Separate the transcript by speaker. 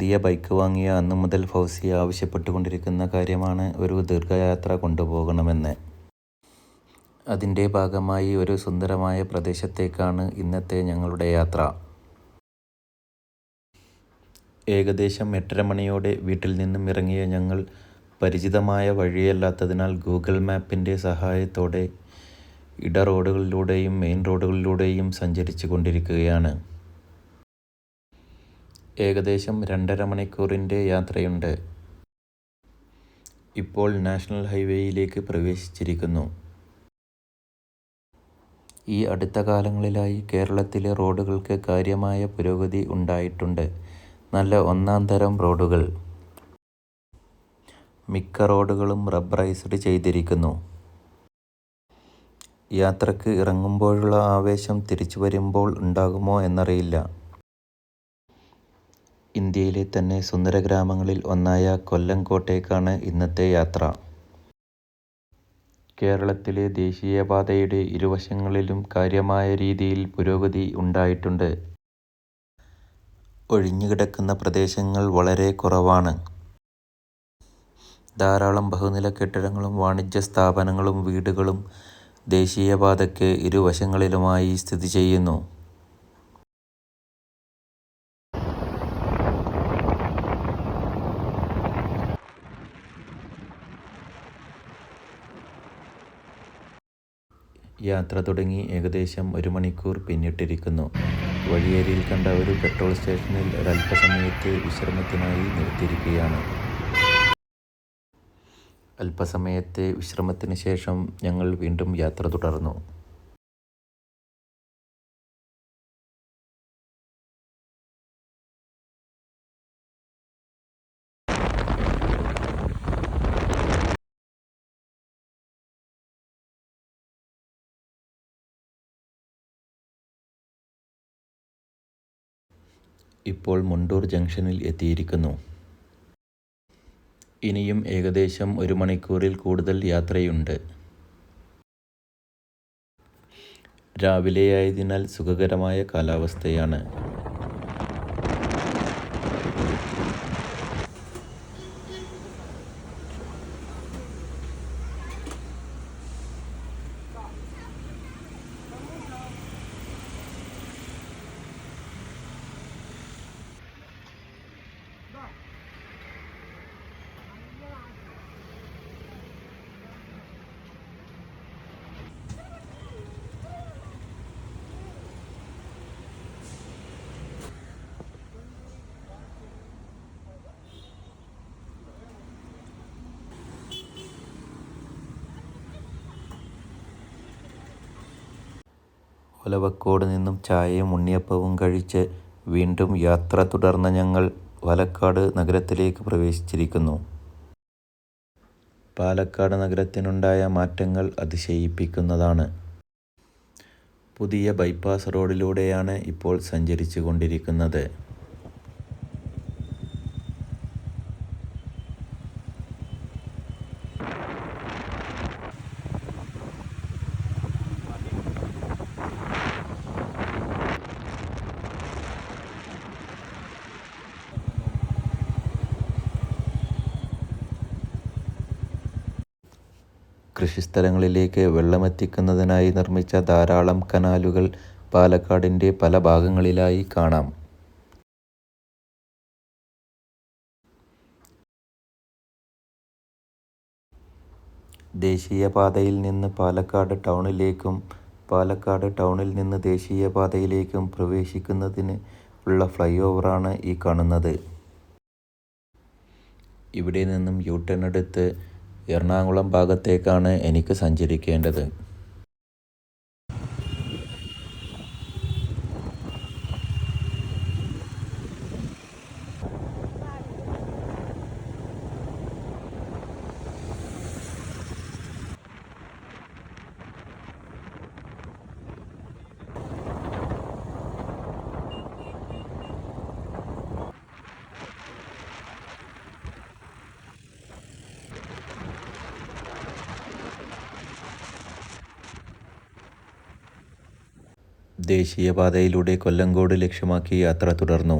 Speaker 1: പുതിയ ബൈക്ക് വാങ്ങിയ അന്നു മുതൽ ഫൗസിയ ആവശ്യപ്പെട്ടുകൊണ്ടിരിക്കുന്ന കാര്യമാണ് ഒരു ദീർഘയാത്ര കൊണ്ടുപോകണമെന്ന്. അതിൻ്റെ ഭാഗമായി ഒരു സുന്ദരമായ പ്രദേശത്തേക്കാണ് ഇന്നത്തെ ഞങ്ങളുടെ യാത്ര. ഏകദേശം 8:30 മണിയോടെ വീട്ടിൽ നിന്നും ഇറങ്ങിയ ഞങ്ങൾ പരിചിതമായ വഴിയല്ലാത്തതിനാൽ ഗൂഗിൾ മാപ്പിൻ്റെ സഹായത്തോടെ ഇട റോഡുകളിലൂടെയും മെയിൻ റോഡുകളിലൂടെയും സഞ്ചരിച്ചു കൊണ്ടിരിക്കുകയാണ്. ഏകദേശം 2.5 മണിക്കൂറിൻ്റെ യാത്രയുണ്ട്. ഇപ്പോൾ നാഷണൽ ഹൈവേയിലേക്ക് പ്രവേശിച്ചിരിക്കുന്നു. ഈ അടുത്ത കാലങ്ങളിലായി കേരളത്തിലെ റോഡുകൾക്ക് കാര്യമായ പുരോഗതി ഉണ്ടായിട്ടുണ്ട്. നല്ല ഒന്നാം തരം റോഡുകൾ. മിക്ക റോഡുകളും റബ്ബറൈസ്ഡ് ചെയ്തിരിക്കുന്നു. യാത്രക്ക് ഇറങ്ങുമ്പോഴുള്ള ആവേശം തിരിച്ചു വരുമ്പോൾ ഉണ്ടാകുമോ എന്നറിയില്ല. ഇന്ത്യയിലെ തന്നെ സുന്ദര ഗ്രാമങ്ങളിൽ ഒന്നായ കൊല്ലങ്കോട്ടേക്കാണ് ഇന്നത്തെ യാത്ര. കേരളത്തിലെ ദേശീയപാതയുടെ ഇരുവശങ്ങളിലും കാര്യമായ രീതിയിൽ പുരോഗതി ഉണ്ടായിട്ടുണ്ട്. ഒഴിഞ്ഞുകിടക്കുന്ന പ്രദേശങ്ങൾ വളരെ കുറവാണ്. ധാരാളം ബഹുനില കെട്ടിടങ്ങളും വാണിജ്യ സ്ഥാപനങ്ങളും വീടുകളും ദേശീയപാതയ്ക്ക് ഇരുവശങ്ങളിലുമായി സ്ഥിതി ചെയ്യുന്നു. യാത്ര തുടങ്ങി ഏകദേശം 1 മണിക്കൂർ പിന്നിട്ടിരിക്കുന്നു. വഴിയരികിൽ കണ്ട ഒരു പെട്രോൾ സ്റ്റേഷനിൽ ഒരല്പസമയത്തെ വിശ്രമത്തിനായി നിർത്തിയിരിക്കുകയാണ്. അല്പസമയത്തെ വിശ്രമത്തിന് ശേഷം ഞങ്ങൾ വീണ്ടും യാത്ര തുടർന്നു. ഇപ്പോൾ മുണ്ടൂർ ജംഗ്ഷനിൽ എത്തിയിരിക്കുന്നു. ഇനിയും ഏകദേശം 1 മണിക്കൂറിൽ കൂടുതൽ യാത്രയുണ്ട്. രാവിലെയായതിനാൽ സുഖകരമായ കാലാവസ്ഥയാണ്. ഒലവക്കോട് നിന്നും ചായയും ഉണ്ണിയപ്പവും കഴിച്ച് വീണ്ടും യാത്ര തുടർന്ന ഞങ്ങൾ പാലക്കാട് നഗരത്തിലേക്ക് പ്രവേശിച്ചിരിക്കുന്നു. പാലക്കാട് നഗരത്തിനുണ്ടായ മാറ്റങ്ങൾ അതിശയിപ്പിക്കുന്നതാണ്. പുതിയ ബൈപ്പാസ് റോഡിലൂടെയാണ് ഇപ്പോൾ സഞ്ചരിച്ചു കൊണ്ടിരിക്കുന്നത്. കൃഷിസ്ഥലങ്ങളിലേക്ക് വെള്ളമെത്തിക്കുന്നതിനായി നിർമ്മിച്ച ധാരാളം കനാലുകൾ പാലക്കാടിൻ്റെ പല ഭാഗങ്ങളിലായി കാണാം. ദേശീയപാതയിൽ നിന്ന് പാലക്കാട് ടൗണിലേക്കും പാലക്കാട് ടൗണിൽ നിന്ന് ദേശീയപാതയിലേക്കും പ്രവേശിക്കുന്നതിന് ഉള്ള ഫ്ലൈ ഓവറാണ് ഈ കാണുന്നത്. ഇവിടെ നിന്നും യു-ടേൺ എടുത്ത് എറണാകുളം ഭാഗത്തേക്കാണ് എനിക്ക് സഞ്ചരിക്കേണ്ടത്. ദേശീയപാതയിലൂടെ കൊല്ലങ്കോട് ലക്ഷ്യമാക്കി യാത്ര തുടർന്നു.